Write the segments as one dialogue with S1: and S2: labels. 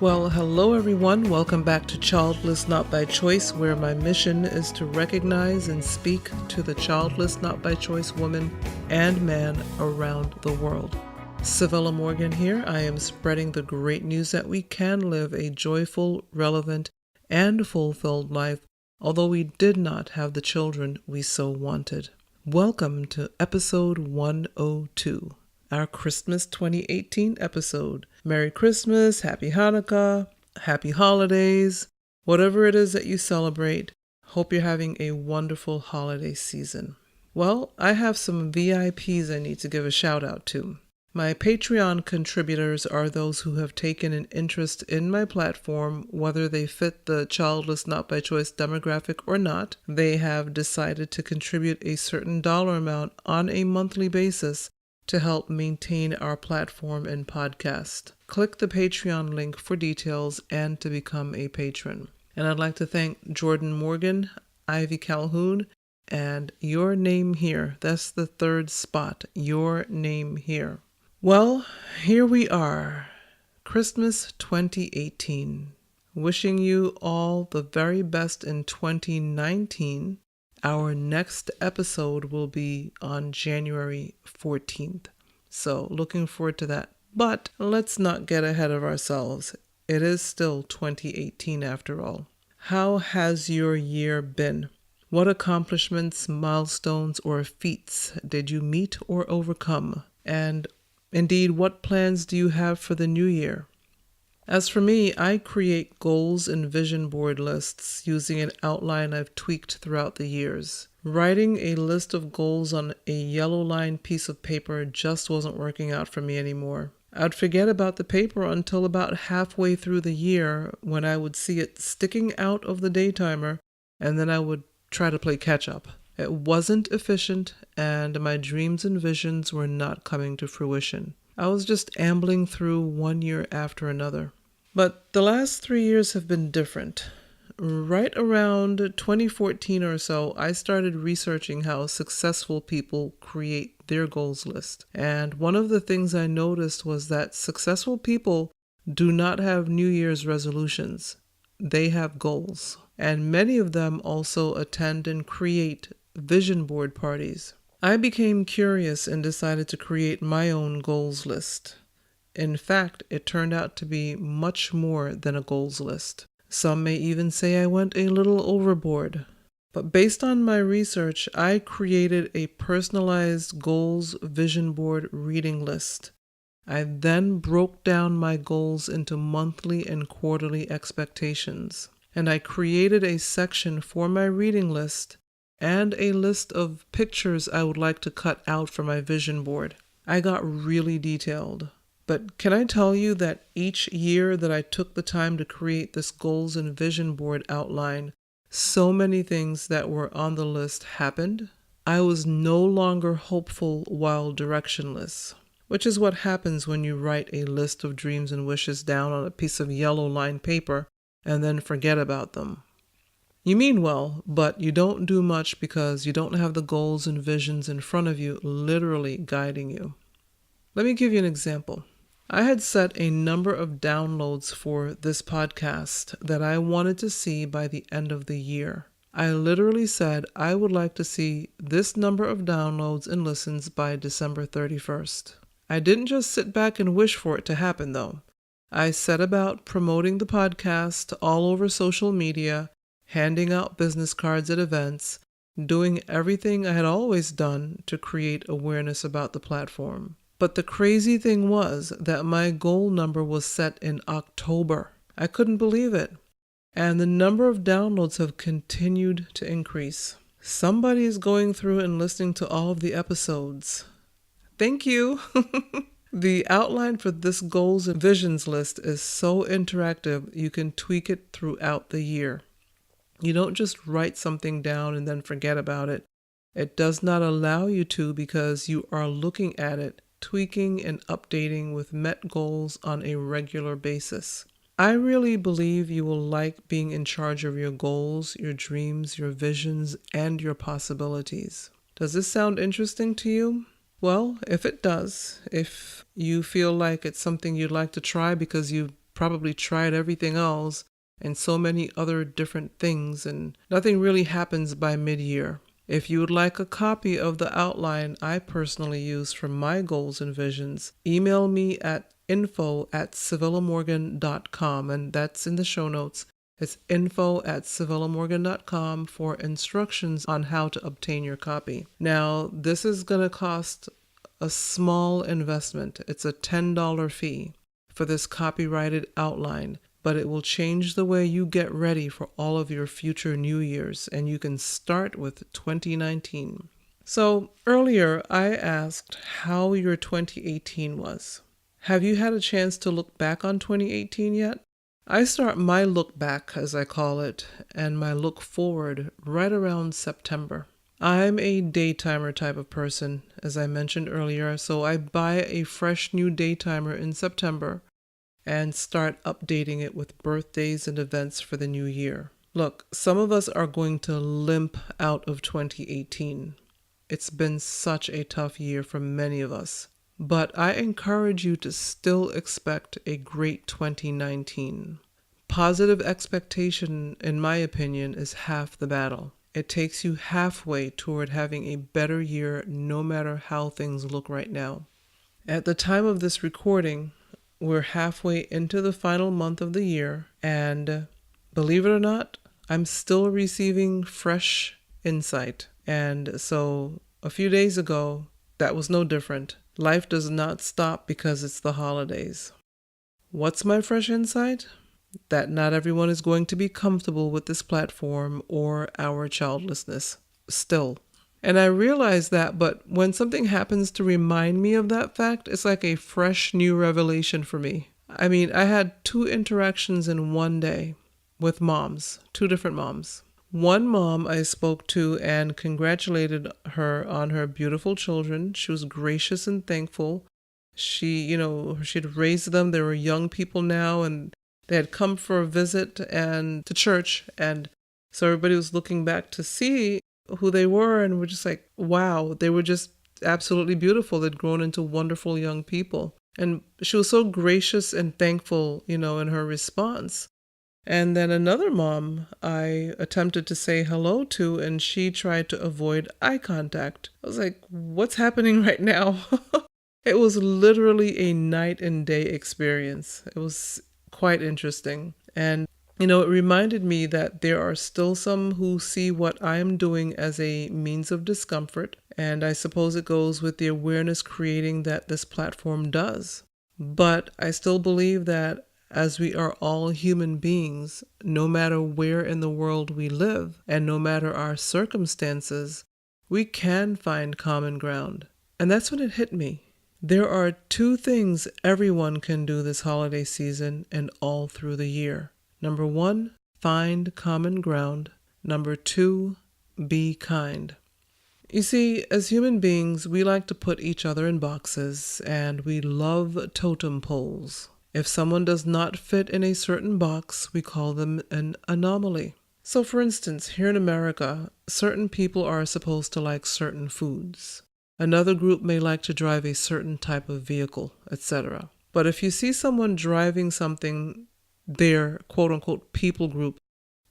S1: Well, hello everyone. Welcome back to Childless Not by Choice, where my mission is to recognize and speak to the childless not by choice woman and man around the world. Civilla Morgan here. I am spreading the great news that we can live a joyful, relevant, and fulfilled life, although we did not have the children we so wanted. Welcome to episode 102. Our Christmas 2018 episode. Merry Christmas, Happy Hanukkah, Happy Holidays, whatever it is that you celebrate. Hope you're having a wonderful holiday season. Well, I have some VIPs I need to give a shout out to. My Patreon contributors are those who have taken an interest in my platform, whether they fit the childless not by choice demographic or not. They have decided to contribute a certain dollar amount on a monthly basis to help maintain our platform and podcast. Click the Patreon link for details and to become a patron. And I'd like to thank Jordan Morgan, Ivy Calhoun, and Your Name Here. That's the third spot, Your Name Here. Well, here we are, Christmas 2018. Wishing you all the very best in 2019. Our next episode will be on January 14th. So looking forward to that. But let's not get ahead of ourselves. It is still 2018 after all. How has your year been? What accomplishments, milestones, or feats did you meet or overcome? And indeed, what plans do you have for the new year? As for me, I create goals and vision board lists using an outline I've tweaked throughout the years. Writing a list of goals on a yellow lined piece of paper just wasn't working out for me anymore. I'd forget about the paper until about halfway through the year when I would see it sticking out of the day timer, and then I would try to play catch up. It wasn't efficient, and my dreams and visions were not coming to fruition. I was just ambling through one year after another. But the last 3 years have been different. Right around 2014 or so, I started researching how successful people create their goals list. And one of the things I noticed was that successful people do not have New Year's resolutions. They have goals. And many of them also attend and create vision board parties. I became curious and decided to create my own goals list. In fact, it turned out to be much more than a goals list. Some may even say I went a little overboard. But based on my research, I created a personalized goals vision board reading list. I then broke down my goals into monthly and quarterly expectations. And I created a section for my reading list and a list of pictures I would like to cut out for my vision board. I got really detailed. But can I tell you that each year that I took the time to create this goals and vision board outline, so many things that were on the list happened? I was no longer hopeful while directionless, which is what happens when you write a list of dreams and wishes down on a piece of yellow lined paper and then forget about them. You mean well, but you don't do much because you don't have the goals and visions in front of you literally guiding you. Let me give you an example. I had set a number of downloads for this podcast that I wanted to see by the end of the year. I literally said I would like to see this number of downloads and listens by December 31st. I didn't just sit back and wish for it to happen, though. I set about promoting the podcast all over social media, handing out business cards at events, doing everything I had always done to create awareness about the platform. But the crazy thing was that my goal number was set in October. I couldn't believe it. And the number of downloads have continued to increase. Somebody is going through and listening to all of the episodes. Thank you. The outline for this goals and visions list is so interactive, you can tweak it throughout the year. You don't just write something down and then forget about it. It does not allow you to because you are looking at it, tweaking and updating with met goals on a regular basis. I really believe you will like being in charge of your goals, your dreams, your visions, and your possibilities. Does this sound interesting to you? Well, if it does, if you feel like it's something you'd like to try because you probably tried everything else and so many other different things, and nothing really happens by mid-year. If you would like a copy of the outline I personally use for my goals and visions, email me at info@civillamorgan.com, and that's in the show notes. It's info@civillamorgan.com for instructions on how to obtain your copy. Now, this is going to cost a small investment. It's a $10 fee for this copyrighted outline, but it will change the way you get ready for all of your future New Year's, and you can start with 2019. So earlier I asked how your 2018 was. Have you had a chance to look back on 2018 yet? I start my look back, as I call it, and my look forward right around September. I'm a daytimer type of person, as I mentioned earlier, so I buy a fresh new daytimer in September and start updating it with birthdays and events for the new year. Look, some of us are going to limp out of 2018. It's been such a tough year for many of us. But I encourage you to still expect a great 2019. Positive expectation, in my opinion, is half the battle. It takes you halfway toward having a better year no matter how things look right now. At the time of this recording, we're halfway into the final month of the year, and believe it or not, I'm still receiving fresh insight. And so a few days ago, that was no different. Life does not stop because it's the holidays. What's my fresh insight? That not everyone is going to be comfortable with this platform or our childlessness still. And I realize that, but when something happens to remind me of that fact, it's like a fresh new revelation for me. I mean, I had 2 interactions in one day with moms, 2 different moms. One mom I spoke to and congratulated her on her beautiful children. She was gracious and thankful. She'd raised them. They were young people now, and they had come for a visit and to church. And so everybody was looking back to see who they were, and we're just like, wow, they were just absolutely beautiful. They'd grown into wonderful young people. And she was so gracious and thankful, in her response. And then another mom I attempted to say hello to, and she tried to avoid eye contact. I was like, what's happening right now? It was literally a night and day experience. It was quite interesting. And, it reminded me that there are still some who see what I am doing as a means of discomfort. And I suppose it goes with the awareness creating that this platform does. But I still believe that as we are all human beings, no matter where in the world we live and no matter our circumstances, we can find common ground. And that's when it hit me. There are 2 things everyone can do this holiday season and all through the year. Number 1, find common ground. Number 2, be kind. You see, as human beings, we like to put each other in boxes, and we love totem poles. If someone does not fit in a certain box, we call them an anomaly. So for instance, here in America, certain people are supposed to like certain foods. Another group may like to drive a certain type of vehicle, etc. But if you see someone driving something their quote-unquote people group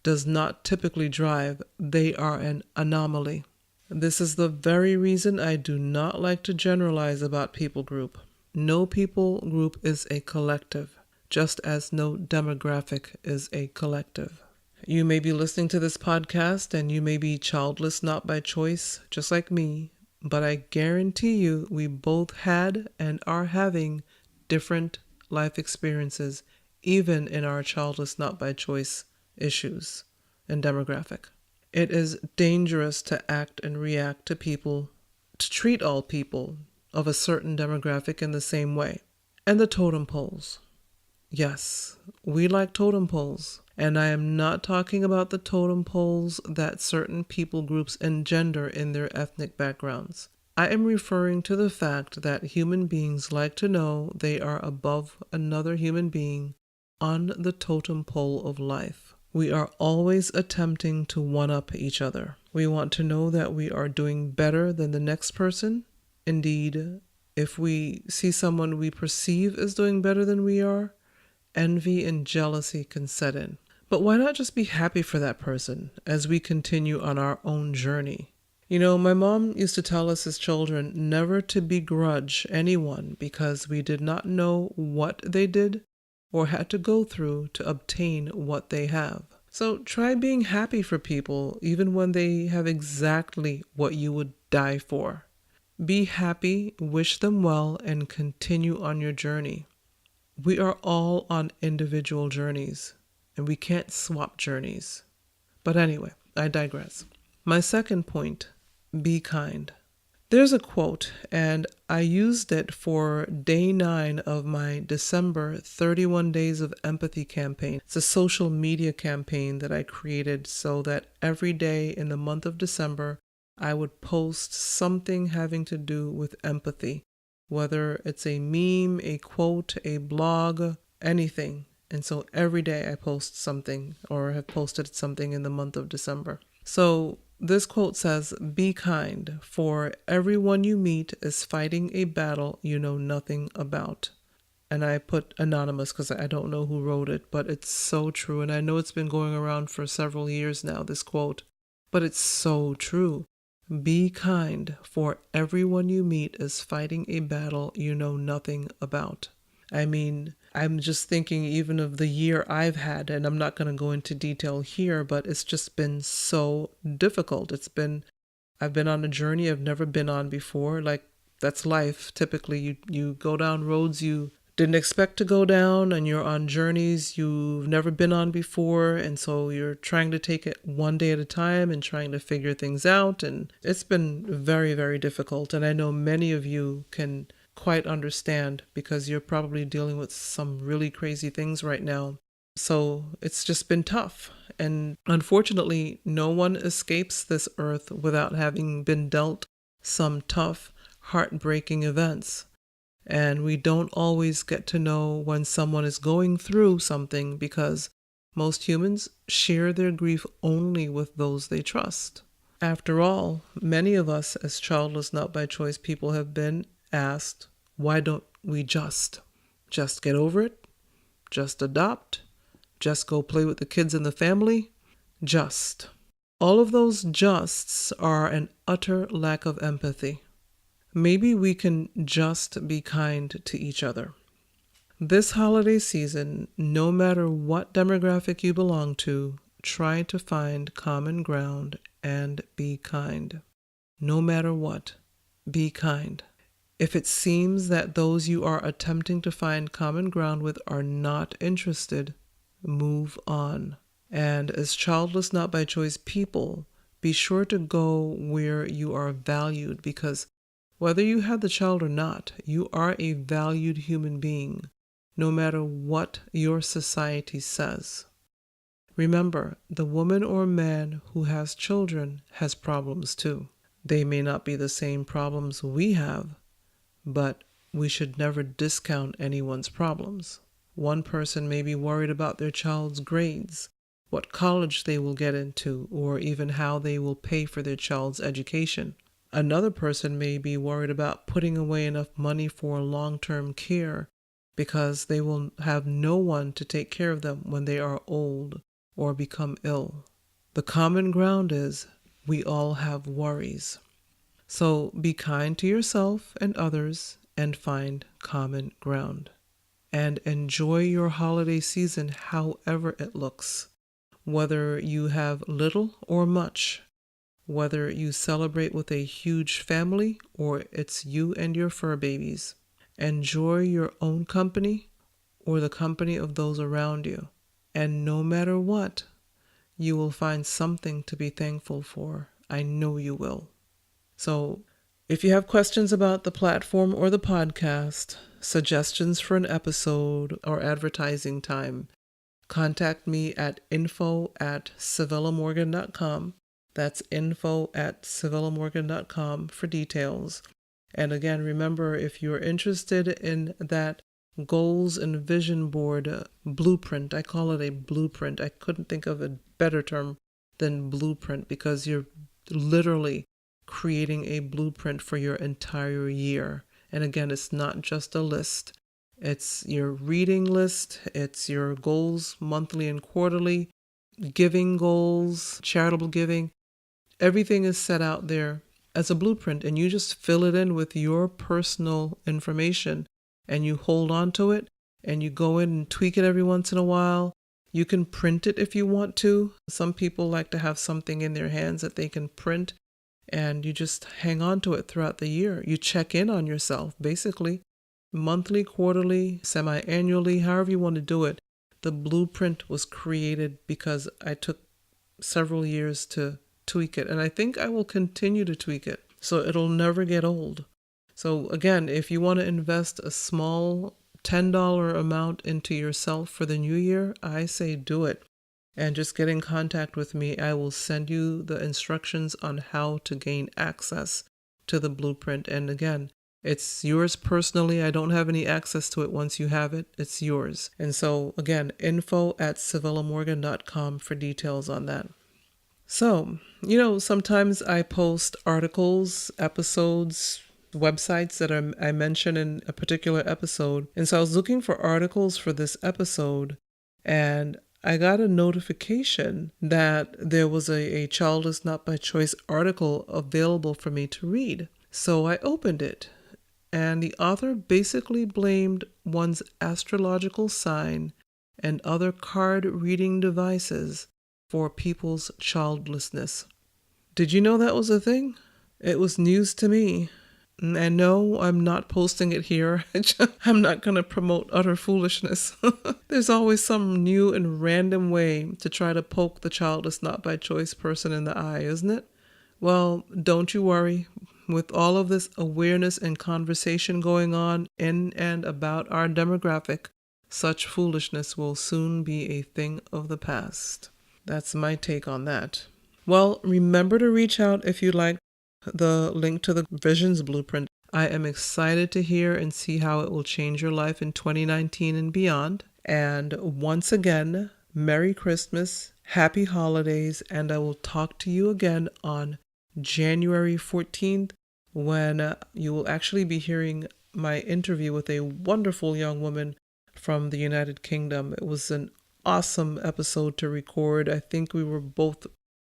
S1: does not typically drive, they are an anomaly. This is the very reason I do not like to generalize about people group. No people group is a collective, just as no demographic is a collective. You may be listening to this podcast and you may be childless not by choice, just like me, but I guarantee you we both had and are having different life experiences, even in our childless not by choice issues and demographic. It is dangerous to act and react to people, to treat all people of a certain demographic in the same way. And the totem poles. Yes, we like totem poles. And I am not talking about the totem poles that certain people groups engender in their ethnic backgrounds. I am referring to the fact that human beings like to know they are above another human being on the totem pole of life. We are always attempting to one-up each other. We want to know that we are doing better than the next person. Indeed, if we see someone we perceive as doing better than we are, envy and jealousy can set in. But why not just be happy for that person as we continue on our own journey? You know, my mom used to tell us as children never to begrudge anyone because we did not know what they did or had to go through to obtain what they have. So try being happy for people even when they have exactly what you would die for. Be happy, wish them well, and continue on your journey. We are all on individual journeys, and we can't swap journeys. But anyway, I digress. My second point, be kind. There's a quote, and I used it for day 9 of my December 31 Days of Empathy campaign. It's a social media campaign that I created so that every day in the month of December, I would post something having to do with empathy, whether it's a meme, a quote, a blog, anything. And so every day I post something or have posted something in the month of December. So this quote says, "Be kind, for everyone you meet is fighting a battle you know nothing about." And I put anonymous because I don't know who wrote it, but it's so true. And I know it's been going around for several years now, this quote, but it's so true. Be kind, for everyone you meet is fighting a battle you know nothing about. I mean, I'm just thinking even of the year I've had, and I'm not going to go into detail here, but it's just been so difficult. I've been on a journey I've never been on before. Like, that's life. Typically, you go down roads you didn't expect to go down, and you're on journeys you've never been on before, and so you're trying to take it one day at a time and trying to figure things out, and it's been very, very difficult. And I know many of you can quite understand because you're probably dealing with some really crazy things right now. So it's just been tough. And unfortunately, no one escapes this earth without having been dealt some tough, heartbreaking events. And we don't always get to know when someone is going through something because most humans share their grief only with those they trust. After all, many of us as childless not by choice people have been asked, why don't we just get over it? Just adopt? Just go play with the kids in the family? Just. All of those justs are an utter lack of empathy. Maybe we can just be kind to each other. This holiday season, no matter what demographic you belong to, try to find common ground and be kind. No matter what, be kind. If it seems that those you are attempting to find common ground with are not interested, move on. And as childless not by choice people, be sure to go where you are valued, because whether you have the child or not, you are a valued human being, no matter what your society says. Remember, the woman or man who has children has problems too. They may not be the same problems we have, but we should never discount anyone's problems. One person may be worried about their child's grades, what college they will get into, or even how they will pay for their child's education. Another person may be worried about putting away enough money for long-term care because they will have no one to take care of them when they are old or become ill. The common ground is we all have worries. So be kind to yourself and others and find common ground. And enjoy your holiday season however it looks, whether you have little or much. Whether you celebrate with a huge family or it's you and your fur babies. Enjoy your own company or the company of those around you. And no matter what, you will find something to be thankful for. I know you will. So if you have questions about the platform or the podcast, suggestions for an episode or advertising time, contact me at info@civillamorgan.com. That's info@civillamorgan.com for details. And again, remember, if you're interested in that goals and vision board blueprint, I call it a blueprint. I couldn't think of a better term than blueprint because you're literally creating a blueprint for your entire year. And again, it's not just a list. It's your reading list. It's your goals monthly and quarterly, giving goals, charitable giving. Everything is set out there as a blueprint, and you just fill it in with your personal information and you hold on to it and you go in and tweak it every once in a while. You can print it if you want to. Some people like to have something in their hands that they can print, and you just hang on to it throughout the year. You check in on yourself, basically, monthly, quarterly, semi-annually, however you want to do it. The blueprint was created because I took several years to tweak it, and I think I will continue to tweak it so it'll never get old. So again, if you want to invest a small $10 amount into yourself for the new year, I say do it. And just get in contact with me. I will send you the instructions on how to gain access to the blueprint. And again, it's yours personally. I don't have any access to it once you have it. It's yours. And so again, info@civillamorgan.com for details on that. So, sometimes I post articles, episodes, websites that I mention in a particular episode. And so I was looking for articles for this episode, and I got a notification that there was a Childless Not by Choice article available for me to read. So I opened it, and the author basically blamed one's astrological sign and other card reading devices for people's childlessness. Did you know that was a thing? It was news to me. And no, I'm not posting it here. I'm not going to promote utter foolishness. There's always some new and random way to try to poke the childless not by choice person in the eye, isn't it? Well, don't you worry. With all of this awareness and conversation going on in and about our demographic, such foolishness will soon be a thing of the past. That's my take on that. Well, remember to reach out if you'd like the link to the Visions Blueprint. I am excited to hear and see how it will change your life in 2019 and beyond. And once again, Merry Christmas, Happy Holidays, and I will talk to you again on January 14th when you will actually be hearing my interview with a wonderful young woman from the United Kingdom. It was an awesome episode to record. I think we were both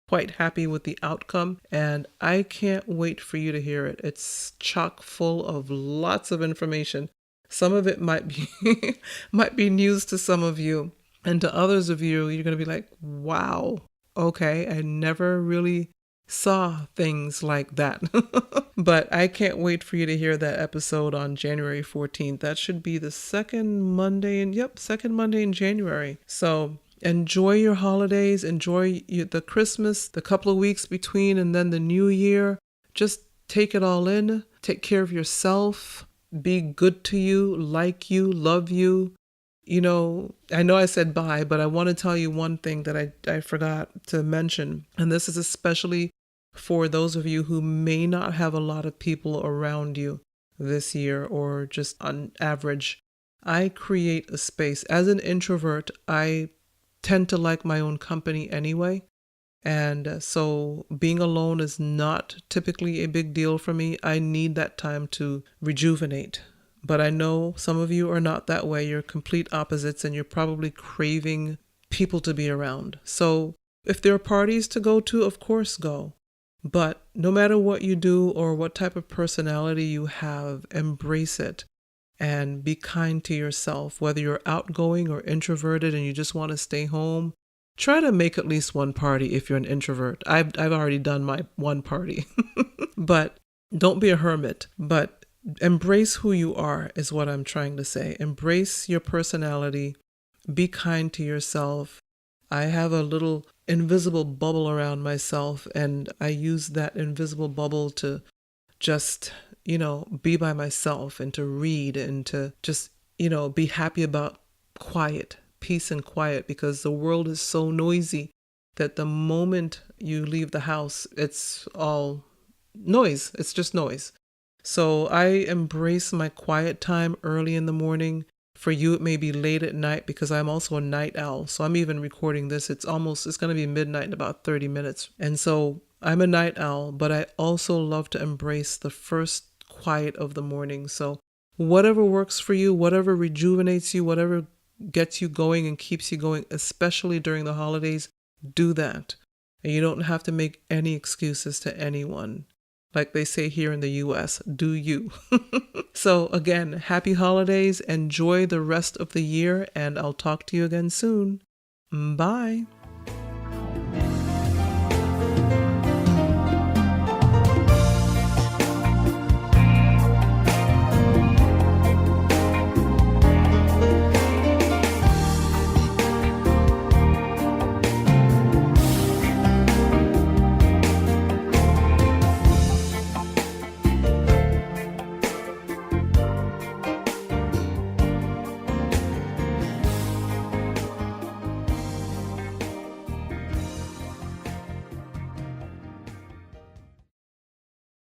S1: quite happy with the outcome, and I can't wait for you to hear it. It's chock full of lots of information. Some of it might be might be news to some of you, and to others of you, you're going to be like, wow, okay, I never really saw things like that. But I can't wait for you to hear that episode on January 14th. That should be the second Monday in January. So enjoy your holidays, enjoy the Christmas, the couple of weeks between, and then the new year. Just take it all in. Take care of yourself. Be good to you, like you, love you. I know I said bye, but I want to tell you one thing that I forgot to mention. And this is especially for those of you who may not have a lot of people around you this year, or just on average. I create a space. As an introvert, I tend to like my own company anyway. And so being alone is not typically a big deal for me. I need that time to rejuvenate. But I know some of you are not that way. You're complete opposites, and you're probably craving people to be around. So if there are parties to go to, of course go. But no matter what you do or what type of personality you have, embrace it and be kind to yourself. Whether you're outgoing or introverted and you just want to stay home, try to make at least one party if you're an introvert. I've already done my one party. But don't be a hermit. But embrace who you are is what I'm trying to say. Embrace your personality. Be kind to yourself. I have a little invisible bubble around myself, and I use that invisible bubble to just, be by myself and to read and to just, be happy about quiet, peace and quiet, because the world is so noisy that the moment you leave the house, it's all noise. It's just noise. So I embrace my quiet time early in the morning. For you, it may be late at night because I'm also a night owl. So I'm even recording this. It's going to be midnight in about 30 minutes. And so I'm a night owl, but I also love to embrace the first quiet of the morning. So Whatever works for you, whatever rejuvenates you, whatever gets you going and keeps you going, especially during the holidays, do that. And you don't have to make any excuses to anyone. Like they say here in the US, do you. So again, happy holidays. Enjoy the rest of the year, and I'll talk to you again soon. Bye.